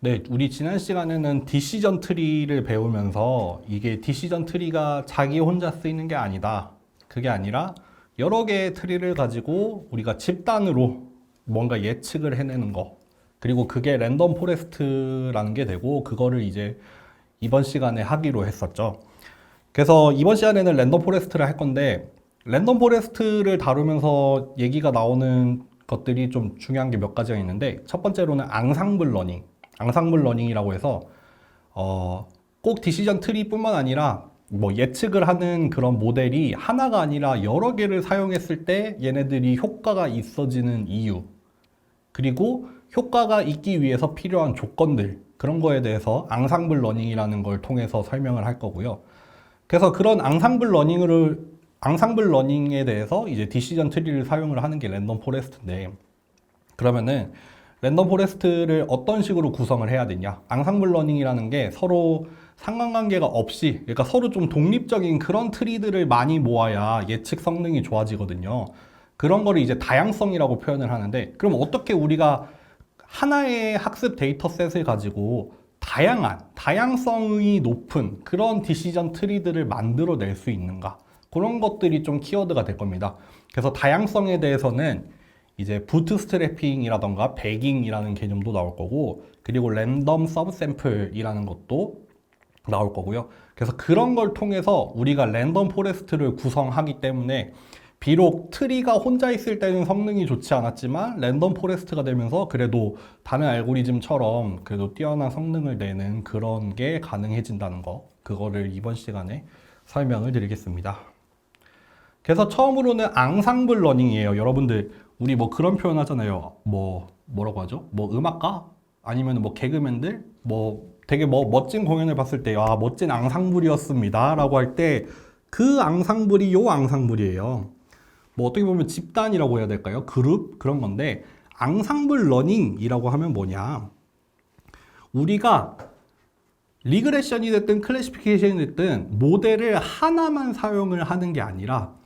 네, 우리 지난 시간에는 디시전 트리를 배우면서 이게 디시전 트리가 자기 혼자 쓰이는 게 아니다. 그게 아니라 여러 개의 트리를 가지고 우리가 집단으로 뭔가 예측을 해내는 거. 그리고 그게 랜덤 포레스트라는 게 되고 그거를 이제 이번 시간에 하기로 했었죠. 그래서 이번 시간에는 랜덤 포레스트를 할 건데 랜덤 포레스트를 다루면서 얘기가 나오는 것들이 좀 중요한 게 몇 가지가 있는데 첫 번째로는 앙상블 러닝. 앙상블 러닝이라고 해서 꼭 디시전 트리뿐만 아니라 뭐 예측을 하는 그런 모델이 하나가 아니라 여러 개를 사용했을 때 얘네들이 효과가 있어지는 이유, 그리고 효과가 있기 위해서 필요한 조건들, 그런 거에 대해서 앙상블 러닝이라는 걸 통해서 설명을 할 거고요. 그래서 그런 앙상블 러닝에 대해서 이제 디시전 트리를 사용을 하는 게 랜덤 포레스트인데, 그러면은 랜덤 포레스트를 어떤 식으로 구성을 해야 되냐? 앙상블 러닝이라는 게 서로 상관관계가 없이, 그러니까 서로 좀 독립적인 그런 트리들을 많이 모아야 예측 성능이 좋아지거든요. 그런 거를 이제 다양성이라고 표현을 하는데, 그럼 어떻게 우리가 하나의 학습 데이터셋을 가지고 다양성이 높은 그런 디시전 트리들을 만들어낼 수 있는가? 그런 것들이 좀 키워드가 될 겁니다. 그래서 다양성에 대해서는 이제 부트스트래핑이라던가 배깅이라는 개념도 나올 거고, 그리고 랜덤 서브샘플이라는 것도 나올 거고요. 그래서 그런 걸 통해서 우리가 랜덤 포레스트를 구성하기 때문에 비록 트리가 혼자 있을 때는 성능이 좋지 않았지만 랜덤 포레스트가 되면서 그래도 다른 알고리즘처럼 그래도 뛰어난 성능을 내는 그런 게 가능해진다는 거, 그거를 이번 시간에 설명을 드리겠습니다. 그래서 처음으로는 앙상블 러닝이에요. 여러분들 우리 뭐 그런 표현 하잖아요. 뭐라고 하죠? 뭐 음악가? 아니면 뭐 개그맨들? 뭐 되게 뭐 멋진 공연을 봤을 때 멋진 앙상블이었습니다 라고 할 때 그 앙상블이 요 앙상블이에요. 뭐 어떻게 보면 집단이라고 해야 될까요? 그룹? 그런 건데, 앙상블 러닝이라고 하면 뭐냐? 우리가 리그레션이 됐든 클래시피케이션이 됐든 모델을 하나만 사용을 하는 게 아니라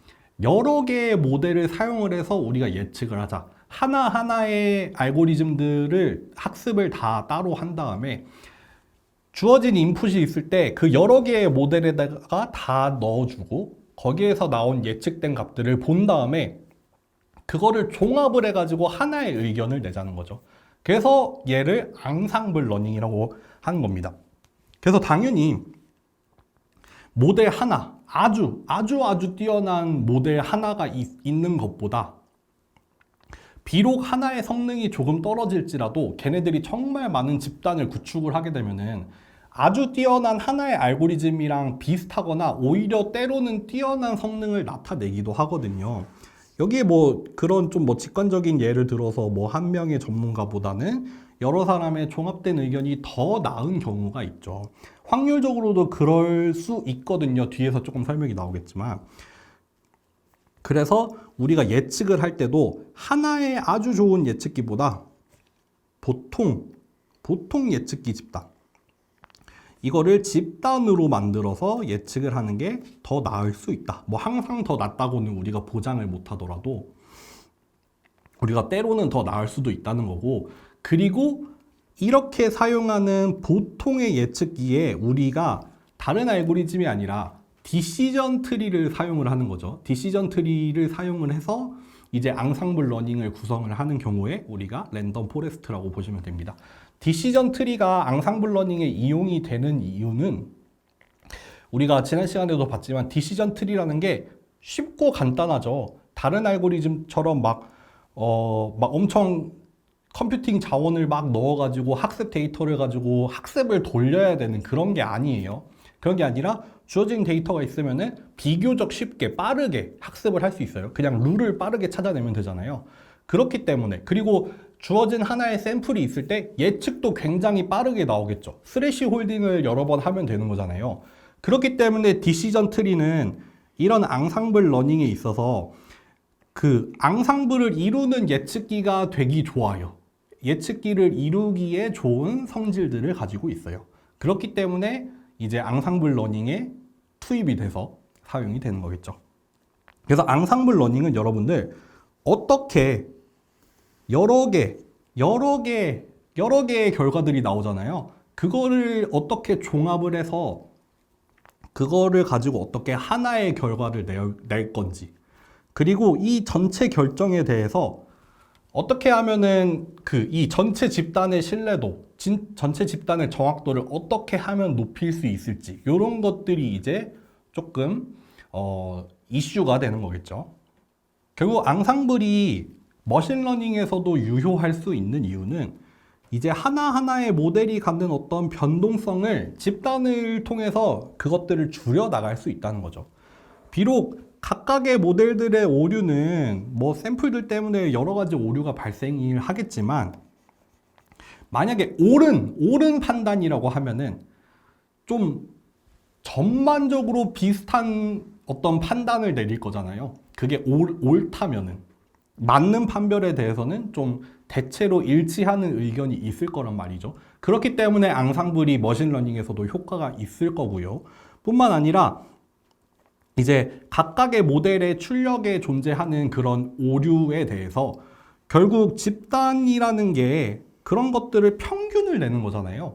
여러 개의 모델을 사용을 해서 우리가 예측을 하자. 하나하나의 알고리즘들을 학습을 다 따로 한 다음에 주어진 인풋이 있을 때 그 여러 개의 모델에다가 다 넣어주고 거기에서 나온 예측된 값들을 본 다음에 그거를 종합을 해가지고 하나의 의견을 내자는 거죠. 그래서 얘를 앙상블 러닝이라고 하는 겁니다. 그래서 당연히 모델 하나, 아주 뛰어난 모델 하나가 있는 것보다 비록 하나의 성능이 조금 떨어질지라도 걔네들이 정말 많은 집단을 구축을 하게 되면은 아주 뛰어난 하나의 알고리즘이랑 비슷하거나 오히려 때로는 뛰어난 성능을 나타내기도 하거든요. 여기에 뭐 그런 좀 뭐 직관적인 예를 들어서 뭐 한 명의 전문가보다는 여러 사람의 종합된 의견이 더 나은 경우가 있죠. 확률적으로도 그럴 수 있거든요. 뒤에서 조금 설명이 나오겠지만. 그래서 우리가 예측을 할 때도 하나의 아주 좋은 예측기보다 보통 예측기 집단, 이거를 집단으로 만들어서 예측을 하는 게 더 나을 수 있다. 뭐 항상 더 낫다고는 우리가 보장을 못 하더라도 우리가 때로는 더 나을 수도 있다는 거고, 그리고 이렇게 사용하는 보통의 예측기에 우리가 다른 알고리즘이 아니라 디시전 트리를 사용을 하는 거죠. 디시전 트리를 사용을 해서 이제 앙상블 러닝을 구성을 하는 경우에 우리가 랜덤 포레스트라고 보시면 됩니다. 디시전 트리가 앙상블 러닝에 이용이 되는 이유는 우리가 지난 시간에도 봤지만 디시전 트리라는 게 쉽고 간단하죠. 다른 알고리즘처럼 막 엄청 컴퓨팅 자원을 막 넣어가지고 학습 데이터를 가지고 학습을 돌려야 되는 그런 게 아니에요. 그런 게 아니라 주어진 데이터가 있으면은 비교적 쉽게 빠르게 학습을 할 수 있어요. 그냥 룰을 빠르게 찾아내면 되잖아요. 그렇기 때문에, 그리고 주어진 하나의 샘플이 있을 때 예측도 굉장히 빠르게 나오겠죠. 스래시 홀딩을 여러 번 하면 되는 거잖아요. 그렇기 때문에 디시전 트리는 이런 앙상블 러닝에 있어서 그 앙상블을 이루는 예측기가 되기 좋아요. 예측기를 이루기에 좋은 성질들을 가지고 있어요. 그렇기 때문에 이제 앙상블 러닝에 투입이 돼서 사용이 되는 거겠죠. 그래서 앙상블 러닝은 여러분들 어떻게 여러 개 여러 개의 결과들이 나오잖아요. 그거를 어떻게 종합을 해서 그거를 가지고 어떻게 하나의 결과를 낼 건지, 그리고 이 전체 결정에 대해서 어떻게 하면은 이 전체 집단의 신뢰도, 전체 집단의 정확도를 어떻게 하면 높일 수 있을지, 이런 것들이 이제 조금 이슈가 되는 거겠죠. 결국 앙상블이 머신러닝에서도 유효할 수 있는 이유는 이제 하나하나의 모델이 갖는 어떤 변동성을 집단을 통해서 그것들을 줄여 나갈 수 있다는 거죠. 비록 각각의 모델들의 오류는 뭐 샘플들 때문에 여러 가지 오류가 발생을 하겠지만, 만약에 옳은 판단이라고 하면은 좀 전반적으로 비슷한 어떤 판단을 내릴 거잖아요. 그게 옳다면은. 맞는 판별에 대해서는 좀 대체로 일치하는 의견이 있을 거란 말이죠. 그렇기 때문에 앙상블이 머신러닝에서도 효과가 있을 거고요. 뿐만 아니라 이제 각각의 모델의 출력에 존재하는 그런 오류에 대해서 결국 집단이라는 게 그런 것들을 평균을 내는 거잖아요.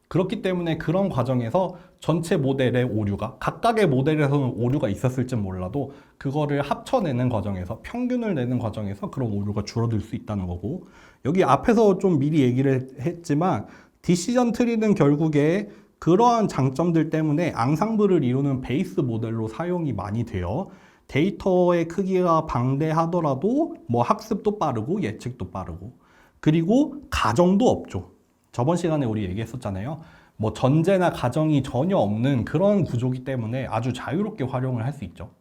그렇기 때문에 그런 과정에서 전체 모델의 오류가, 각각의 모델에서는 오류가 있었을지 몰라도 그거를 합쳐내는 과정에서, 평균을 내는 과정에서 그런 오류가 줄어들 수 있다는 거고, 여기 앞에서 좀 미리 얘기를 했지만 디시전 트리는 결국에 그러한 장점들 때문에 앙상블을 이루는 베이스 모델로 사용이 많이 돼요. 데이터의 크기가 방대하더라도 뭐 학습도 빠르고 예측도 빠르고, 그리고 가정도 없죠. 저번 시간에 우리 얘기했었잖아요. 뭐 전제나 가정이 전혀 없는 그런 구조기 때문에 아주 자유롭게 활용을 할 수 있죠.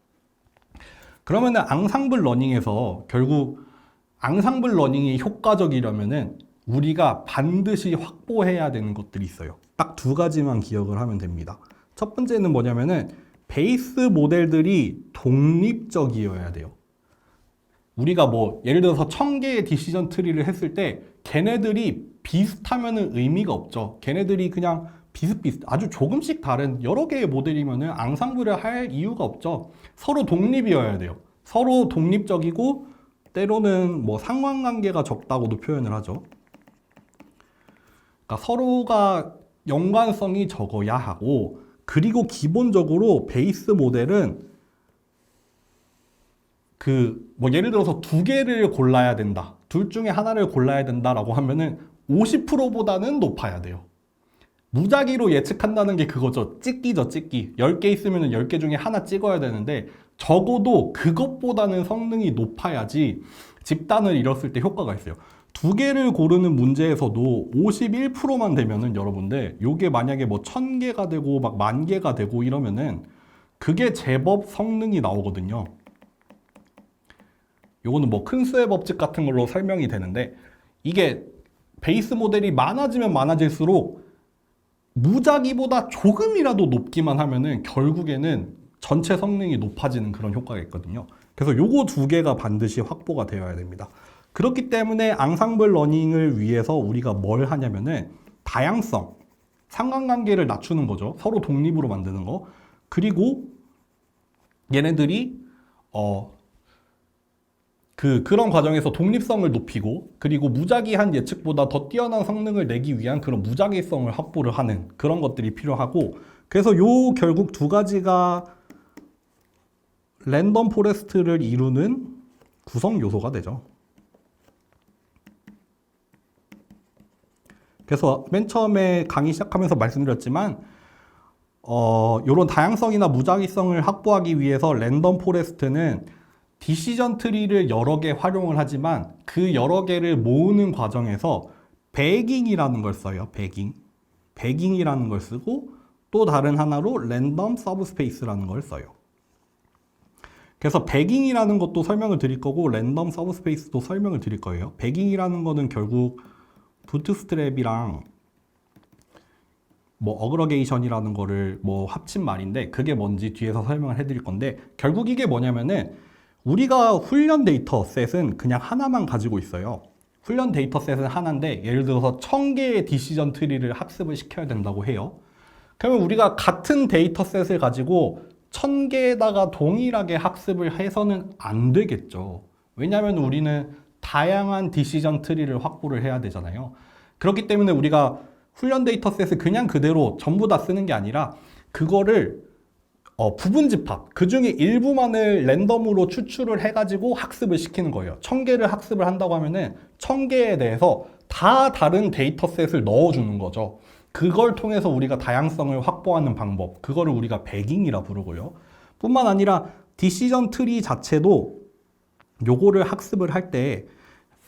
그러면은 앙상블 러닝에서 결국 앙상블 러닝이 효과적이려면은 우리가 반드시 확보해야 되는 것들이 있어요. 딱 두 가지만 기억을 하면 됩니다. 첫 번째는 뭐냐면은 베이스 모델들이 독립적이어야 돼요. 우리가 뭐 예를 들어서 1000개의 디시전 트리를 했을 때 걔네들이 비슷하면은 의미가 없죠. 걔네들이 그냥 아주 조금씩 다른 여러 개의 모델이면은 앙상블을 할 이유가 없죠. 서로 독립이어야 돼요. 서로 독립적이고 때로는 뭐 상관관계가 적다고도 표현을 하죠. 그러니까 서로가 연관성이 적어야 하고, 그리고 기본적으로 베이스 모델은 뭐 예를 들어서 두 개를 골라야 된다, 둘 중에 하나를 골라야 된다라고 하면은 50%보다는 높아야 돼요. 무작위로 예측한다는 게 그거죠. 찍기죠, 찍기. 10개 있으면 10개 중에 하나 찍어야 되는데 적어도 그것보다는 성능이 높아야지 집단을 이뤘을 때 효과가 있어요. 두 개를 고르는 문제에서도 51%만 되면은 여러분들, 요게 만약에 뭐 1000개가 되고 막 10,000개가 되고 이러면은 그게 제법 성능이 나오거든요. 요거는 뭐 큰 수의 법칙 같은 걸로 설명이 되는데, 이게 베이스 모델이 많아지면 많아질수록 무작위보다 조금이라도 높기만 하면은 결국에는 전체 성능이 높아지는 그런 효과가 있거든요. 그래서 요거 두 개가 반드시 확보가 되어야 됩니다. 그렇기 때문에 앙상블 러닝을 위해서 우리가 뭘 하냐면은 다양성, 상관관계를 낮추는 거죠. 서로 독립으로 만드는 거. 그리고 얘네들이 그런 과정에서 독립성을 높이고, 그리고 무작위한 예측보다 더 뛰어난 성능을 내기 위한 그런 무작위성을 확보를 하는 그런 것들이 필요하고, 그래서 요 결국 두 가지가 랜덤 포레스트를 이루는 구성 요소가 되죠. 그래서 맨 처음에 강의 시작하면서 말씀드렸지만 이런 다양성이나 무작위성을 확보하기 위해서 랜덤 포레스트는 디시전 트리를 여러 개 활용을 하지만 그 여러 개를 모으는 과정에서 배깅이라는 걸 써요. 배깅이라는 걸 쓰고, 또 다른 하나로 랜덤 서브스페이스라는 걸 써요. 그래서 배깅이라는 것도 설명을 드릴 거고 랜덤 서브스페이스도 설명을 드릴 거예요. 배깅이라는 거는 결국 부트스트랩이랑 뭐 어그러게이션이라는 거를 뭐 합친 말인데, 그게 뭔지 뒤에서 설명을 해드릴 건데, 결국 이게 뭐냐면은 우리가 훈련 데이터셋은 그냥 하나만 가지고 있어요. 훈련 데이터셋은 하나인데 예를 들어서 1000개의 디시전 트리를 학습을 시켜야 된다고 해요. 그러면 우리가 같은 데이터셋을 가지고 1000개에다가 동일하게 학습을 해서는 안 되겠죠. 왜냐하면 우리는 다양한 디시전 트리를 확보를 해야 되잖아요. 그렇기 때문에 우리가 훈련 데이터셋을 그냥 그대로 전부 다 쓰는 게 아니라 그거를 부분 집합, 그 중에 일부만을 랜덤으로 추출을 해가지고 학습을 시키는 거예요. 1000개를 학습을 한다고 하면은 1000개에 대해서 다 다른 데이터셋을 넣어주는 거죠. 그걸 통해서 우리가 다양성을 확보하는 방법, 그거를 우리가 배깅이라 부르고요. 뿐만 아니라 디시전 트리 자체도 요거를 학습을 할 때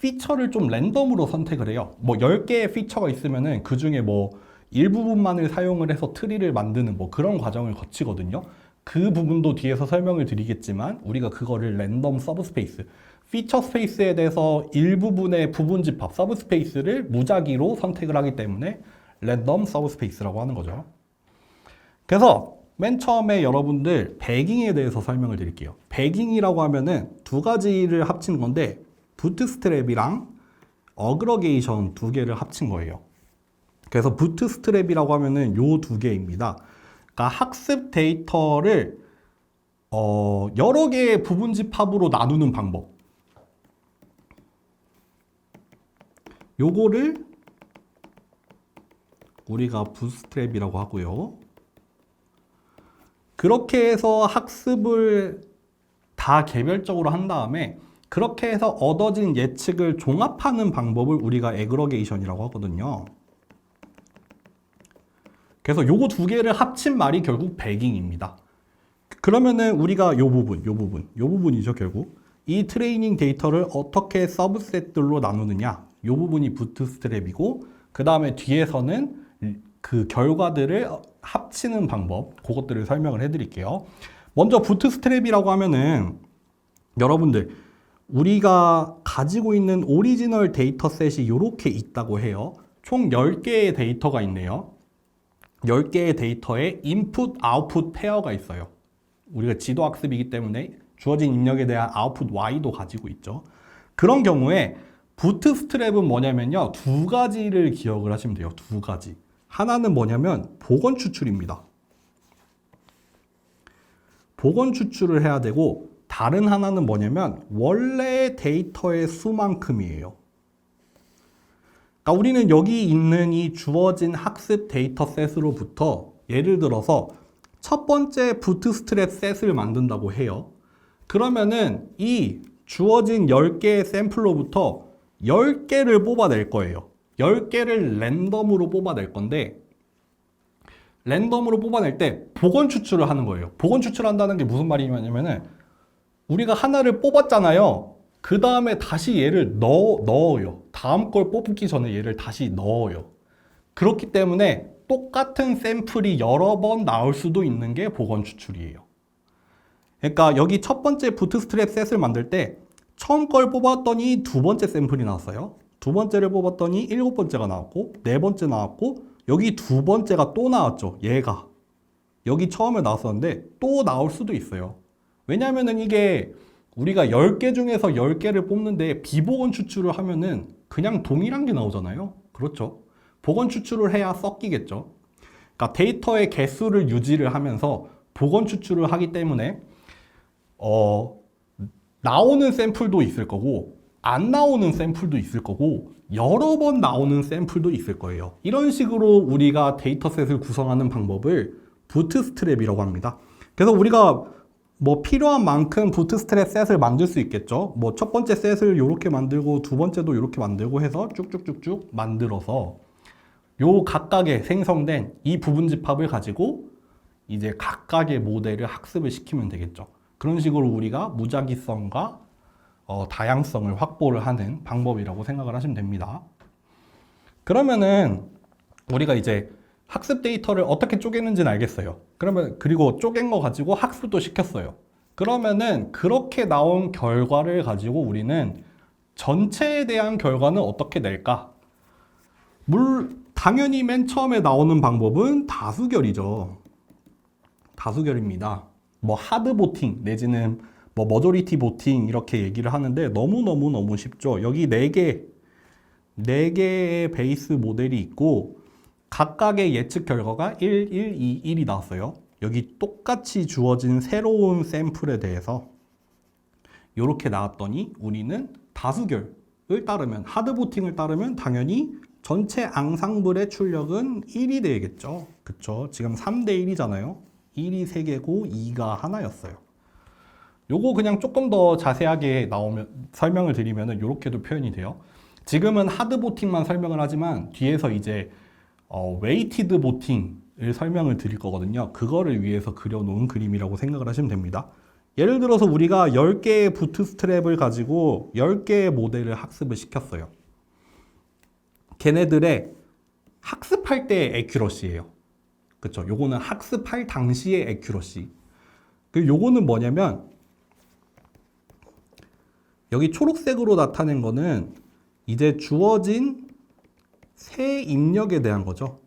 피처를 좀 랜덤으로 선택을 해요. 뭐 10개의 피처가 있으면은 그 중에 뭐 일부분만을 사용을 해서 트리를 만드는 뭐 그런 과정을 거치거든요. 그 부분도 뒤에서 설명을 드리겠지만 우리가 그거를 랜덤 서브스페이스, 피처 스페이스에 대해서 일부분의 부분 집합 서브스페이스를 무작위로 선택을 하기 때문에 랜덤 서브스페이스라고 하는 거죠. 그래서 맨 처음에 여러분들 배깅에 대해서 설명을 드릴게요. 배깅이라고 하면은 두 가지를 합친 건데 부트스트랩이랑 어그러게이션 두 개를 합친 거예요. 그래서 부트스트랩이라고 하면은 요 두 개입니다. 그러니까 학습 데이터를 여러 개의 부분 집합으로 나누는 방법. 요거를 우리가 부트스트랩이라고 하고요. 그렇게 해서 학습을 다 개별적으로 한 다음에 그렇게 해서 얻어진 예측을 종합하는 방법을 우리가 에그러게이션이라고 하거든요. 그래서 요거 두 개를 합친 말이 결국 배깅입니다. 그러면은 우리가 요 부분이죠, 결국. 이 트레이닝 데이터를 어떻게 서브셋들로 나누느냐. 요 부분이 부트스트랩이고, 그 다음에 뒤에서는 그 결과들을 합치는 방법, 그것들을 설명을 해드릴게요. 먼저 부트스트랩이라고 하면은 여러분들, 우리가 가지고 있는 오리지널 데이터셋이 이렇게 있다고 해요. 총 10개의 데이터가 있네요. 10개의 데이터에 인풋, 아웃풋 페어가 있어요. 우리가 지도 학습이기 때문에 주어진 입력에 대한 아웃풋 Y도 가지고 있죠. 그런 경우에 부트스트랩은 뭐냐면요. 두 가지를 기억을 하시면 돼요. 두 가지. 하나는 뭐냐면 복원 추출입니다. 복원 추출을 해야 되고 다른 하나는 뭐냐면 원래 데이터의 수만큼이에요. 그러니까 우리는 여기 있는 이 주어진 학습 데이터셋으로부터 예를 들어서 첫 번째 부트스트랩 셋을 만든다고 해요. 그러면은 이 주어진 10개의 샘플로부터 10개를 뽑아낼 거예요. 10개를 랜덤으로 뽑아낼 건데 랜덤으로 뽑아낼 때 복원 추출을 하는 거예요. 복원 추출한다는 게 무슨 말이냐면은 우리가 하나를 뽑았잖아요. 그 다음에 다시 얘를 넣어요. 다음 걸 뽑기 전에 얘를 다시 넣어요. 그렇기 때문에 똑같은 샘플이 여러 번 나올 수도 있는 게 복원 추출이에요. 그러니까 여기 첫 번째 부트스트랩 셋을 만들 때 처음 걸 뽑았더니 두 번째 샘플이 나왔어요. 두 번째를 뽑았더니 일곱 번째가 나왔고 네 번째 나왔고 여기 두 번째가 또 나왔죠. 얘가 여기 처음에 나왔었는데 또 나올 수도 있어요. 왜냐면은 이게 우리가 10개 중에서 10개를 뽑는데 비복원 추출을 하면은 그냥 동일한 게 나오잖아요. 그렇죠. 복원 추출을 해야 섞이겠죠. 그러니까 데이터의 개수를 유지를 하면서 복원 추출을 하기 때문에 나오는 샘플도 있을 거고 안 나오는 샘플도 있을 거고 여러 번 나오는 샘플도 있을 거예요. 이런 식으로 우리가 데이터셋을 구성하는 방법을 부트스트랩이라고 합니다. 그래서 우리가 뭐 필요한 만큼 부트스트랩 셋을 만들 수 있겠죠. 뭐 첫 번째 셋을 이렇게 만들고 두 번째도 이렇게 만들고 해서 쭉쭉쭉쭉 만들어서 요 각각의 생성된 이 부분 집합을 가지고 이제 각각의 모델을 학습을 시키면 되겠죠. 그런 식으로 우리가 무작위성과 다양성을 확보를 하는 방법이라고 생각을 하시면 됩니다. 그러면은 우리가 이제 학습 데이터를 어떻게 쪼개는지는 알겠어요. 그리고 쪼갠 거 가지고 학습도 시켰어요. 그러면은 그렇게 나온 결과를 가지고 우리는 전체에 대한 결과는 어떻게 낼까? 당연히 맨 처음에 나오는 방법은 다수결이죠. 다수결입니다. 뭐 하드 보팅 내지는 뭐 머저리티 보팅 이렇게 얘기를 하는데 너무 쉽죠. 여기 4개의 베이스 모델이 있고 각각의 예측 결과가 1, 1, 2, 1이 나왔어요. 여기 똑같이 주어진 새로운 샘플에 대해서 이렇게 나왔더니 우리는 다수결을 따르면 하드 보팅을 따르면 당연히 전체 앙상블의 출력은 1이 되겠죠. 그쵸? 지금 3대 1이잖아요. 1이 3개고 2가 하나였어요. 요거 그냥 조금 더 자세하게 설명을 드리면은 이렇게도 표현이 돼요. 지금은 하드 보팅만 설명을 하지만 뒤에서 이제 웨이티드 보팅을 설명을 드릴 거거든요. 그거를 위해서 그려놓은 그림이라고 생각을 하시면 됩니다. 예를 들어서 우리가 10개의 부트스트랩을 가지고 10개의 모델을 학습을 시켰어요. 걔네들의 학습할 때의 애큐러시예요. 그쵸? 요거는 학습할 당시의 애큐러시. 요거는 뭐냐면 여기 초록색으로 나타낸 거는 이제 주어진 새 입력에 대한 거죠.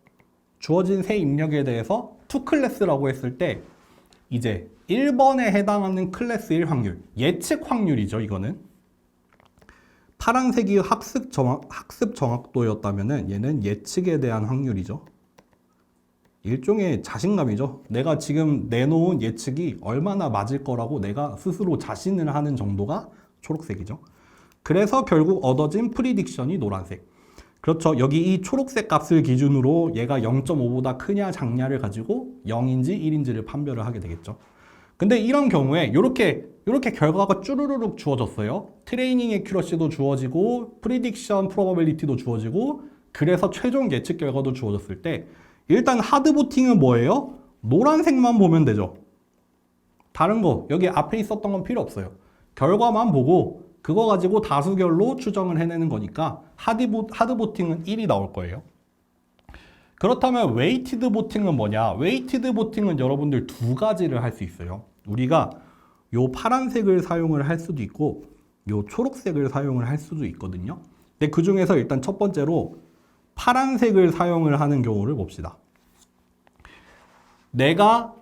주어진 새 입력에 대해서 to 클래스라고 했을 때 이제 1번에 해당하는 클래스일 확률, 예측 확률이죠. 이거는 파란색이 학습 정확도였다면은 얘는 예측에 대한 확률이죠. 일종의 자신감이죠. 내가 지금 내놓은 예측이 얼마나 맞을 거라고 내가 스스로 자신을 하는 정도가 초록색이죠. 그래서 결국 얻어진 프리딕션이 노란색. 그렇죠. 여기 이 초록색 값을 기준으로 얘가 0.5보다 크냐 작냐를 가지고 0인지 1인지를 판별을 하게 되겠죠. 근데 이런 경우에 이렇게 결과가 쭈루루룩 주어졌어요. 트레이닝 애큐러시도 주어지고 프리딕션 프로바빌리티도 주어지고 그래서 최종 예측 결과도 주어졌을 때 일단 하드 보팅은 뭐예요? 노란색만 보면 되죠. 다른 거 여기 앞에 있었던 건 필요 없어요. 결과만 보고 그거 가지고 다수결로 추정을 해내는 거니까 하드 보팅은 1이 나올 거예요. 그렇다면 웨이티드 보팅은 뭐냐? 웨이티드 보팅은 여러분들 두 가지를 할 수 있어요. 우리가 요 파란색을 사용을 할 수도 있고 요 초록색을 사용을 할 수도 있거든요. 근데 그 중에서 일단 첫 번째로 파란색을 사용을 하는 경우를 봅시다. 내가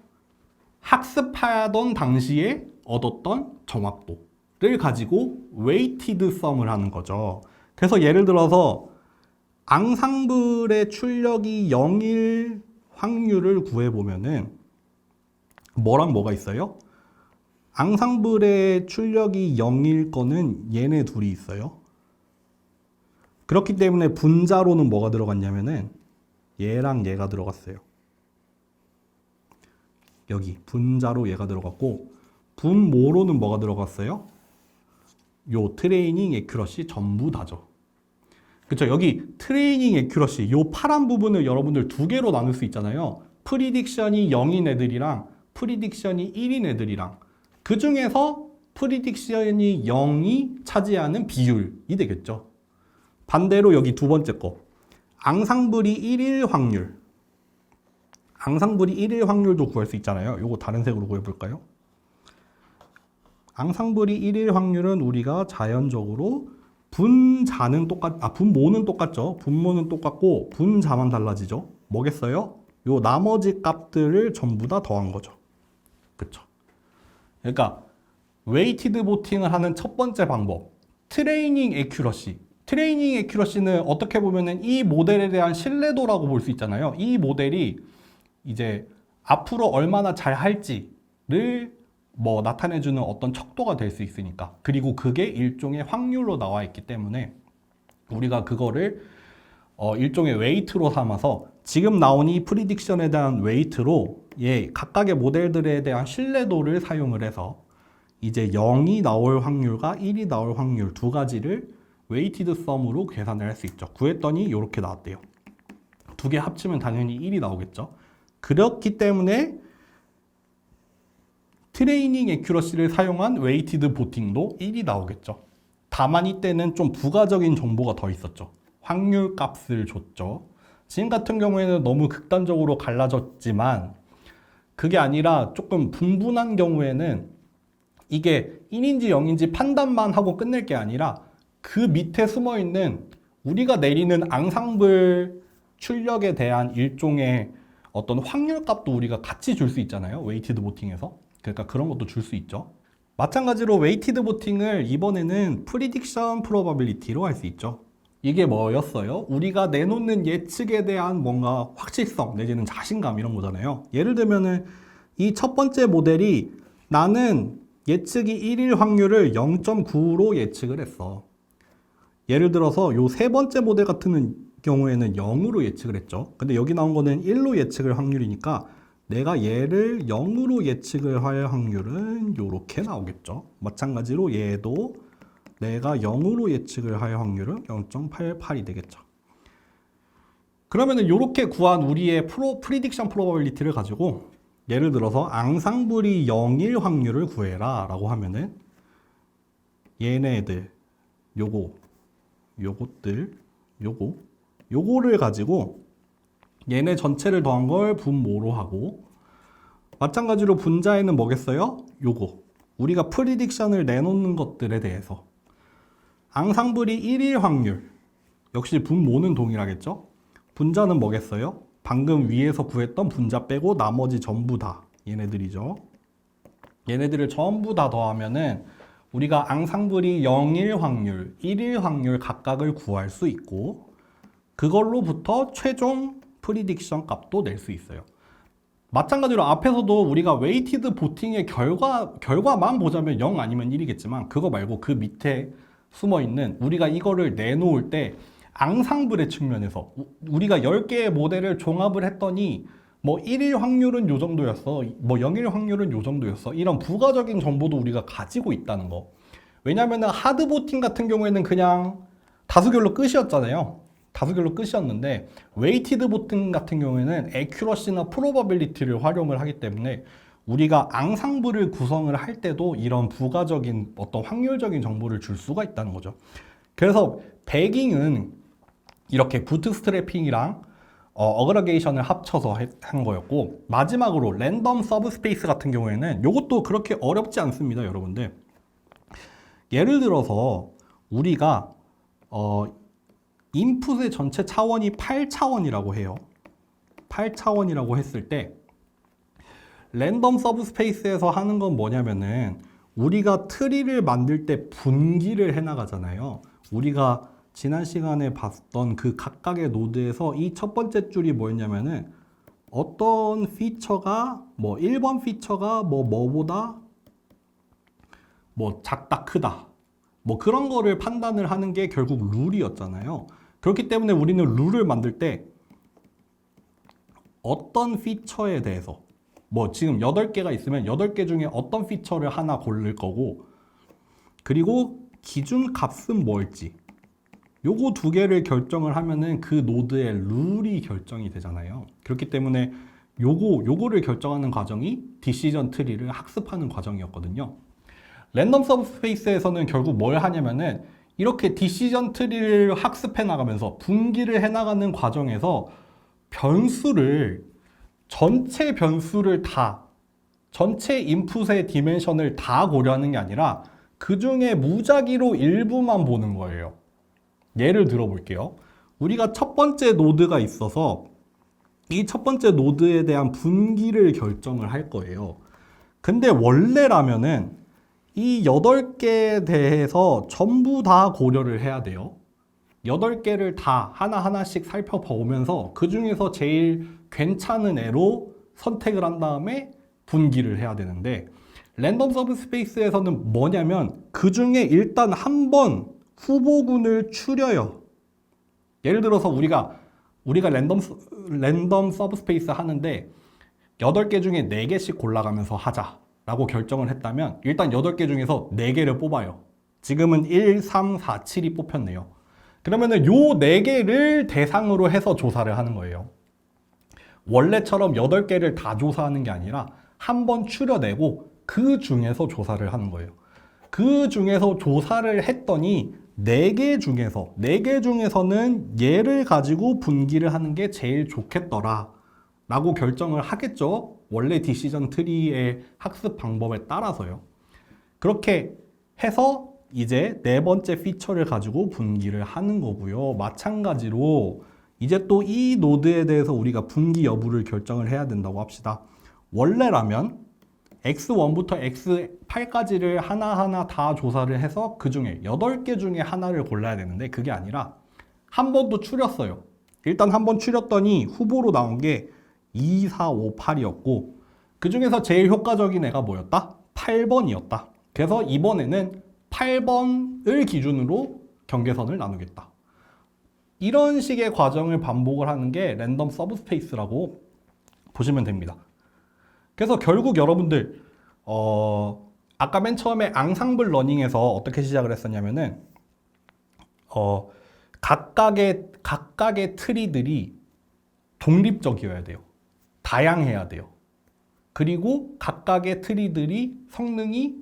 학습하던 당시에 얻었던 정확도를 가지고 웨이티드 썸을 하는 거죠. 그래서 예를 들어서 앙상블의 출력이 0일 확률을 구해보면은 뭐랑 뭐가 있어요? 앙상블의 출력이 0일 거는 얘네 둘이 있어요. 그렇기 때문에 분자로는 뭐가 들어갔냐면은 얘랑 얘가 들어갔어요. 여기 분자로 얘가 들어갔고 분모로는 뭐가 들어갔어요? 요 트레이닝 애큐러시 전부 다죠. 그쵸? 여기 트레이닝 애큐러시 요 파란 부분을 여러분들 두 개로 나눌 수 있잖아요. 프리딕션이 0인 애들이랑 프리딕션이 1인 애들이랑 그 중에서 프리딕션이 0이 차지하는 비율이 되겠죠. 반대로 여기 두 번째 거 앙상블이 1일 확률 앙상블이 1일 확률도 구할 수 있잖아요. 요거 다른 색으로 구해볼까요? 앙상블이 1일 확률은 우리가 자연적으로 분모는 똑같죠. 분모는 똑같고 분자만 달라지죠. 뭐겠어요? 요 나머지 값들을 전부 다 더한 거죠. 그쵸? 그러니까 웨이티드 보팅을 하는 첫 번째 방법 트레이닝 애큐러시. 트레이닝 애큐러시는 어떻게 보면은 이 모델에 대한 신뢰도라고 볼 수 있잖아요. 이 모델이 이제 앞으로 얼마나 잘 할지를 나타내주는 어떤 척도가 될 수 있으니까. 그리고 그게 일종의 확률로 나와 있기 때문에 우리가 그거를 일종의 웨이트로 삼아서 지금 나온 이 프리딕션에 대한 웨이트로 각각의 모델들에 대한 신뢰도를 사용을 해서 이제 0이 나올 확률과 1이 나올 확률 두 가지를 웨이티드 썸으로 계산을 할 수 있죠. 구했더니 이렇게 나왔대요. 두 개 합치면 당연히 1이 나오겠죠. 그렇기 때문에 트레이닝 애큐러시를 사용한 웨이티드 보팅도 1이 나오겠죠. 다만 이때는 좀 부가적인 정보가 더 있었죠. 확률 값을 줬죠. 지금 같은 경우에는 너무 극단적으로 갈라졌지만 그게 아니라 조금 분분한 경우에는 이게 1인지 0인지 판단만 하고 끝낼 게 아니라 그 밑에 숨어있는 우리가 내리는 앙상블 출력에 대한 일종의 어떤 확률 값도 우리가 같이 줄 수 있잖아요. 웨이티드 보팅에서. 그러니까 그런 것도 줄 수 있죠. 마찬가지로 웨이티드 보팅을 이번에는 프리딕션 프로바빌리티로 할 수 있죠. 이게 뭐였어요? 우리가 내놓는 예측에 대한 뭔가 확실성 내지는 자신감 이런 거잖아요. 예를 들면은 이 첫 번째 모델이 나는 예측이 1일 확률을 0.9로 예측을 했어. 예를 들어서 요 세 번째 모델 같은 경우에는 0으로 예측을 했죠. 근데 여기 나온 거는 1로 예측을 확률이니까 내가 얘를 0으로 예측을 할 확률은 이렇게 나오겠죠. 마찬가지로 얘도 내가 0으로 예측을 할 확률은 0.88이 되겠죠. 그러면은 이렇게 구한 우리의 프리딕션 프로바빌리티를 가지고 예를 들어서 앙상블이 0일 확률을 구해라 라고 하면은 얘네들 요거를 가지고 얘네 전체를 더한 걸 분모로 하고 마찬가지로 분자에는 뭐겠어요? 우리가 프리딕션을 내놓는 것들에 대해서 앙상블이 1일 확률 역시 분모는 동일하겠죠? 분자는 뭐겠어요? 방금 위에서 구했던 분자 빼고 나머지 전부 다 얘네들이죠. 얘네들을 전부 다 더하면은 우리가 앙상블이 0일 확률, 1일 확률 각각을 구할 수 있고 그걸로부터 최종 프리딕션 값도 낼 수 있어요. 마찬가지로 앞에서도 우리가 웨이티드 보팅의 결과만 보자면 0 아니면 1이겠지만 그거 말고 그 밑에 숨어있는 우리가 이거를 내놓을 때 앙상블의 측면에서 우리가 10개의 모델을 종합을 했더니 뭐 1일 확률은 요 정도였어, 뭐 0일 확률은 요 정도였어, 이런 부가적인 정보도 우리가 가지고 있다는 거. 왜냐면은 하드보팅 같은 경우에는 그냥 다수결로 끝이었잖아요. 다수결로 끝이었는데 웨이티드 보팅 같은 경우에는 애큐러시나 프로바빌리티를 활용을 하기 때문에 우리가 앙상블을 구성을 할 때도 이런 부가적인 어떤 확률적인 정보를 줄 수가 있다는 거죠. 그래서 배깅은 이렇게 부트스트래핑이랑 어그러게이션을 합쳐서 한 거였고, 마지막으로 랜덤 서브스페이스 같은 경우에는 이것도 그렇게 어렵지 않습니다, 여러분들. 예를 들어서 우리가 인풋의 전체 차원이 8차원이라고 해요. 8차원이라고 했을 때 랜덤 서브스페이스에서 하는 건 뭐냐면은 우리가 트리를 만들 때 분기를 해나가잖아요. 우리가 지난 시간에 봤던 그 각각의 노드에서 이 첫 번째 줄이 뭐였냐면은 어떤 피처가 뭐 1번 피처가 뭐보다 뭐 작다 크다 뭐 그런 거를 판단을 하는 게 결국 룰이었잖아요. 그렇기 때문에 우리는 룰을 만들 때 어떤 피처에 대해서 뭐 지금 8개가 있으면 8개 중에 어떤 피처를 하나 고를 거고, 그리고 기준 값은 뭘지 요거 2개를 결정을 하면은 그 노드의 룰이 결정이 되잖아요. 그렇기 때문에 요거를 결정하는 과정이 디시전 트리를 학습하는 과정이었거든요. 랜덤 서브스페이스에서는 결국 뭘 하냐면은 이렇게 디시전 트리를 학습해 나가면서 분기를 해 나가는 과정에서 전체 변수를 전체 인풋의 디멘션을 다 고려하는 게 아니라 그 중에 무작위로 일부만 보는 거예요. 예를 들어 볼게요. 우리가 첫 번째 노드가 있어서 이 첫 번째 노드에 대한 분기를 결정을 할 거예요. 근데 원래라면은 이 8개에 대해서 전부 다 고려를 해야 돼요. 8개를 다 하나하나씩 살펴보면서 그 중에서 제일 괜찮은 애로 선택을 한 다음에 분기를 해야 되는데, 랜덤 서브스페이스에서는 뭐냐면 그 중에 일단 한번 후보군을 추려요. 예를 들어서 우리가 랜덤 서브스페이스 하는데 8개 중에 4개씩 골라가면서 하자라고 결정을 했다면 일단 8개 중에서 4개를 뽑아요. 지금은 1, 3, 4, 7이 뽑혔네요. 그러면은 요 4개를 대상으로 해서 조사를 하는 거예요. 원래처럼 8개를 다 조사하는 게 아니라 한번 추려내고 그 중에서 조사를 하는 거예요. 그 중에서 조사를 했더니 4개 중에서는 얘를 가지고 분기를 하는 게 제일 좋겠더라 라고 결정을 하겠죠. 원래 디시전 트리의 학습 방법에 따라서요. 그렇게 해서 이제 4번째 피처를 가지고 분기를 하는 거고요. 마찬가지로 이제 또 이 노드에 대해서 우리가 분기 여부를 결정을 해야 된다고 합시다. 원래라면 X1부터 X8까지를 하나하나 다 조사를 해서 그 중에 8개 중에 하나를 골라야 되는데 그게 아니라 한 번 더 추렸어요. 일단 한 번 추렸더니 후보로 나온 게 2, 4, 5, 8이었고 그 중에서 제일 효과적인 애가 뭐였다? 8번이었다. 그래서 이번에는 8번을 기준으로 경계선을 나누겠다. 이런 식의 과정을 반복을 하는 게 랜덤 서브스페이스라고 보시면 됩니다. 그래서 결국 여러분들 아까 맨 처음에 앙상블 러닝에서 어떻게 시작을 했었냐면은 각각의 트리들이 독립적이어야 돼요. 다양해야 돼요. 그리고 각각의 트리들이 성능이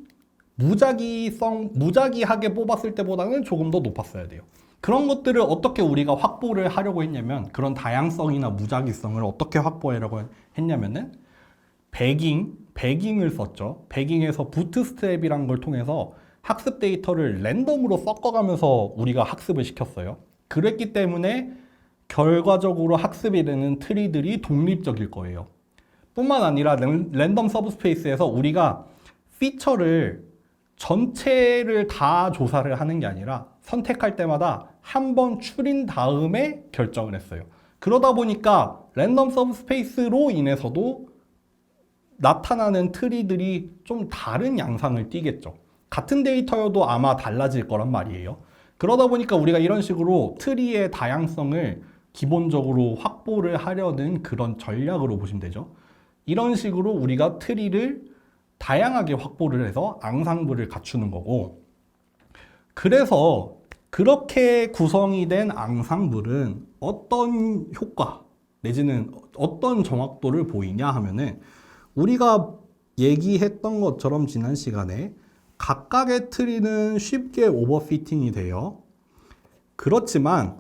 무작위하게 뽑았을 때보다는 조금 더 높았어야 돼요. 그런 것들을 어떻게 우리가 확보를 하려고 했냐면, 그런 다양성이나 무작위성을 어떻게 확보하려고 했냐면은 배깅을 썼죠. 배깅에서 부트스트랩이란 걸 통해서 학습 데이터를 랜덤으로 섞어가면서 우리가 학습을 시켰어요. 그랬기 때문에 결과적으로 학습이 되는 트리들이 독립적일 거예요. 뿐만 아니라 랜덤 서브스페이스에서 우리가 피처를 전체를 다 조사를 하는 게 아니라 선택할 때마다 한 번 추린 다음에 결정을 했어요. 그러다 보니까 랜덤 서브스페이스로 인해서도 나타나는 트리들이 좀 다른 양상을 띠겠죠. 같은 데이터여도 아마 달라질 거란 말이에요. 그러다 보니까 우리가 이런 식으로 트리의 다양성을 기본적으로 확보를 하려는 그런 전략으로 보시면 되죠. 이런 식으로 우리가 트리를 다양하게 확보를 해서 앙상블을 갖추는 거고, 그래서 그렇게 구성이 된 앙상블은 어떤 효과 내지는 어떤 정확도를 보이냐 하면은, 우리가 얘기했던 것처럼 지난 시간에 각각의 트리는 쉽게 오버피팅이 돼요. 그렇지만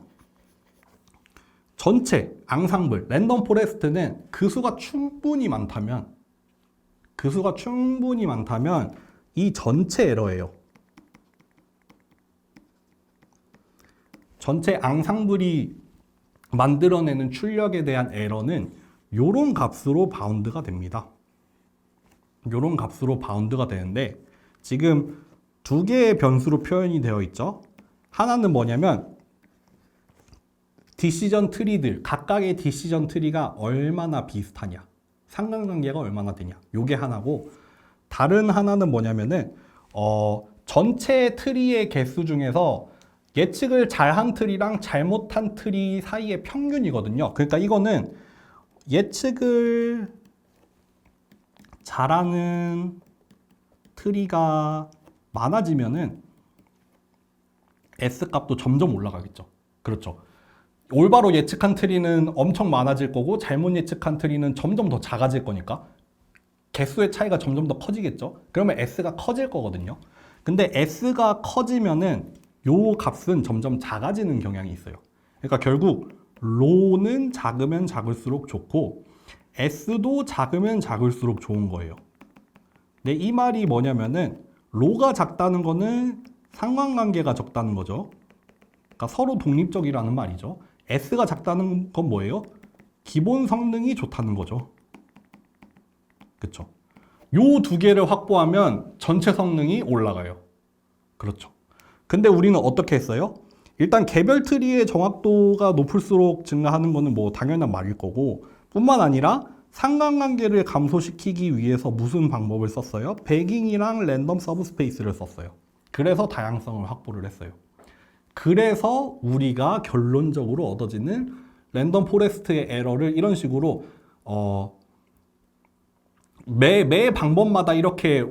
전체 앙상블 랜덤 포레스트는 그 수가 충분히 많다면 이 전체 에러예요. 전체 앙상블이 만들어내는 출력에 대한 에러는 요런 값으로 바운드가 됩니다. 요런 값으로 바운드가 되는데, 지금 두 개의 변수로 표현이 되어 있죠. 하나는 뭐냐면 디시전 트리들, 각각의 디시전 트리가 얼마나 비슷하냐, 상관관계가 얼마나 되냐, 요게 하나고, 다른 하나는 뭐냐면은 전체 트리의 개수 중에서 예측을 잘한 트리랑 잘못한 트리 사이의 평균이거든요. 그러니까 이거는 예측을 잘하는 트리가 많아지면은 S 값도 점점 올라가겠죠. 그렇죠. 올바로 예측한 트리는 엄청 많아질 거고, 잘못 예측한 트리는 점점 더 작아질 거니까 개수의 차이가 점점 더 커지겠죠. 그러면 S가 커질 거거든요. 근데 S가 커지면은 요 값은 점점 작아지는 경향이 있어요. 그러니까 결국 로는 작으면 작을수록 좋고 S도 작으면 작을수록 좋은 거예요. 근데 이 말이 뭐냐면은, 로가 작다는 거는 상관관계가 적다는 거죠. 그러니까 서로 독립적이라는 말이죠. S가 작다는 건 뭐예요? 기본 성능이 좋다는 거죠. 그렇죠. 요 두 개를 확보하면 전체 성능이 올라가요. 그렇죠. 근데 우리는 어떻게 했어요? 일단 개별 트리의 정확도가 높을수록 증가하는 거는 뭐 당연한 말일 거고, 뿐만 아니라 상관관계를 감소시키기 위해서 무슨 방법을 썼어요? 배깅이랑 랜덤 서브스페이스를 썼어요. 그래서 다양성을 확보를 했어요. 그래서 우리가 결론적으로 얻어지는 랜덤 포레스트의 에러를 이런 식으로 매 방법마다 이렇게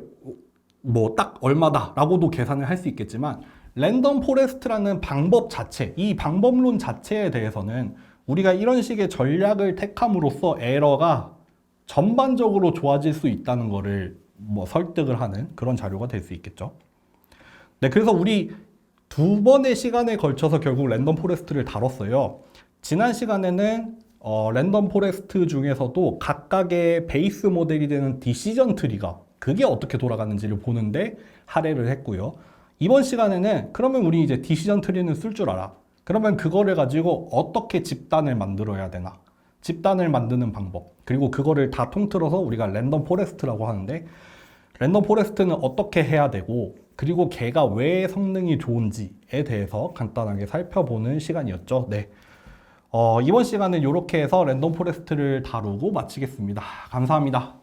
뭐 딱 얼마다라고도 계산을 할 수 있겠지만, 랜덤 포레스트라는 방법 자체, 이 방법론 자체에 대해서는 우리가 이런 식의 전략을 택함으로써 에러가 전반적으로 좋아질 수 있다는 거를 뭐 설득을 하는 그런 자료가 될 수 있겠죠. 네, 그래서 우리 두 번의 시간에 걸쳐서 결국 랜덤 포레스트를 다뤘어요. 지난 시간에는 랜덤 포레스트 중에서도 각각의 베이스 모델이 되는 디시전 트리가 그게 어떻게 돌아가는지를 보는데 할애를 했고요. 이번 시간에는 그러면 우리 이제 디시전 트리는 쓸 줄 알아. 그러면 그거를 가지고 어떻게 집단을 만들어야 되나? 집단을 만드는 방법, 그리고 그거를 다 통틀어서 우리가 랜덤 포레스트라고 하는데, 랜덤 포레스트는 어떻게 해야 되고, 그리고 걔가 왜 성능이 좋은지에 대해서 간단하게 살펴보는 시간이었죠. 네. 이번 시간은 이렇게 해서 랜덤 포레스트를 다루고 마치겠습니다. 감사합니다.